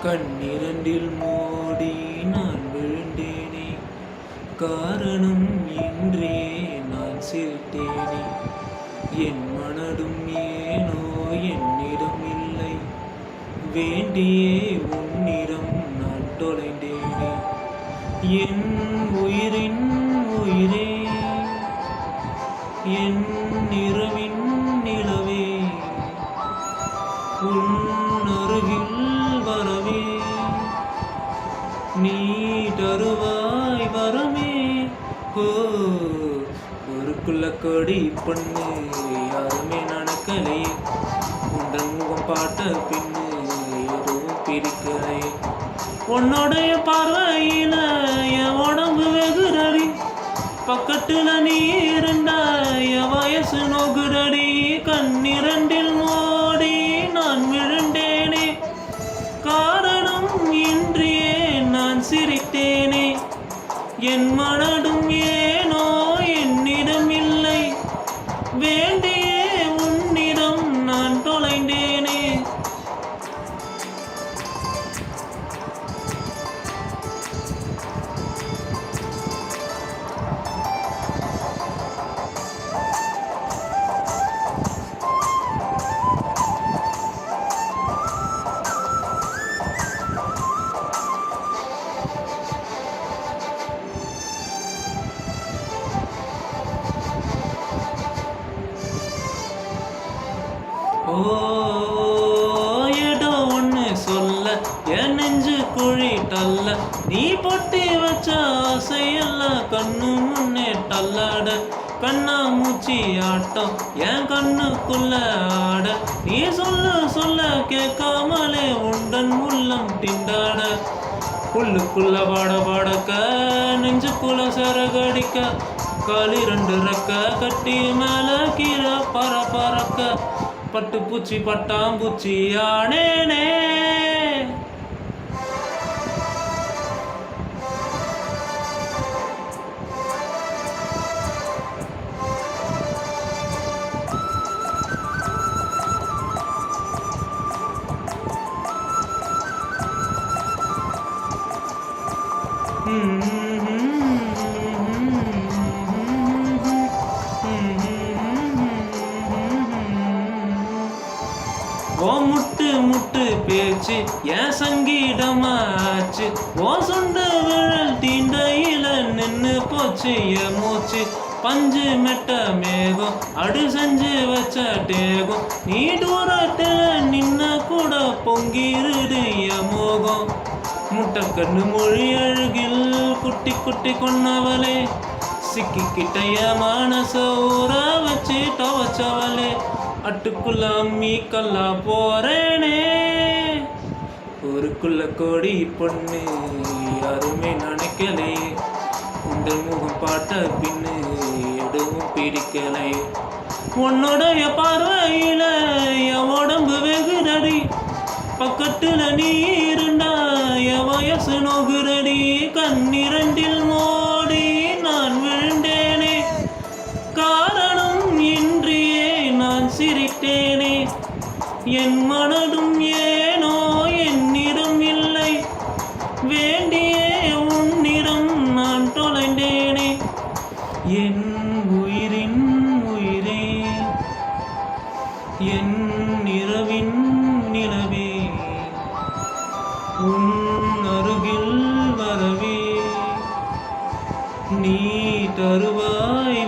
கண்ணிரண்டில் மூடி நான் விழுந்தேனே, காரணம் இன்றே நான் சிரித்தேனே. என் மனதும் ஏனோ என்னிடம் இல்லை, வேண்டியே உன்னிடம் நான் தொலைந்தேனே. என் உயிரின் உயிரே, என் இரவின் நிலவே, உன் அருகில் வரவே நீ தருவாய் வரமே. ஓ, ஒருக்குள்ள கொடி பொண்ணு யாருமே நடக்கலை, உந்தன் முகம் பார்த்த பின்னு எதுவும் பிரிக்கலை. உன்னுடைய பார்வையில என் உடம்பு வெகுரடி, பக்கத்துல நீ இருந்தா என் வயசு நோகுரடி. கண்ணிரண்டில் மோடி நான் விழுந்தேனே, காரணம் இன்றியே நான் சிரித்தேனே. என் மனதும் ஏனோ என்னிடம் இல்லை, வேண்டியே உன்னிடம் நான் தொலைந்தேனே. ஓ, ஏதோ ஒன்று சொல்ல என் நெஞ்சு குழி தள்ள, நீ பொட்டி வச்ச ஆசையெல்லாம் கண்ணு முன்னே தள்ளாட. கண்ணா மூச்சி ஆட்டம் என் கண்ணுக்குள்ள ஆட, நீ சொல்ல சொல்ல கேட்காமலே உண்டன் உள்ளம் திண்டாட. உள்ளுக்குள்ள பாட பாடக்க நெஞ்சுக்குள்ள சரகடிக்க, காலி ரெண்டு ரெக்க கட்டி மேல கீழே பறக்க, பட்டு பூச்சி பட்டாம்பூச்சி ஆனேனே. ஓ முட்டு முட்டு பேச்சு என் சங்கீதமாச்சு, ஓ சொந்த விழல் தீண்டையில நின்னு போச்சு என் மூச்சு. பஞ்சு மெட்ட மேகம் அடு செஞ்சு வச்ச டேகம், நீ தூரத்துல நின்ன கூட பொங்கிருது என் மோகம். முட்டைக்கண்ணு மொழி அழகில் குட்டி குட்டி கொன்னவளே, சிக்கிக்கிட்ட என் மனச ஊற வச்சு துவச்சவளே. அட்டுக்குள்ள அம்மி கல்லா போறேனே, ஒருக்குள்ள கோடி பொண்ணு யாருமே நினைக்கலை, உங்கள் முகம் பார்த்த பின்னு எதுவும் பிடிக்கலை. உன்னுடைய பார்வையில என் உடம்பு வெகுரடி, பக்கத்துல நீ இருந்தா என் வயசு நோகுரடி. கண்ணிரண்டில் மோடி நான் விழுந்தேனே, காரணம் இன்றியே நான் சிரித்தேனே. என் மனதும் ஏனோ என்னிடம் இல்லை, வேண்டியே உன்னிடம் நான் தொலைந்தேனே. என் உயிரின் உயிரே, என் இரவின் நிலவே, உன் அருகில் வரவே நீ தருவாய்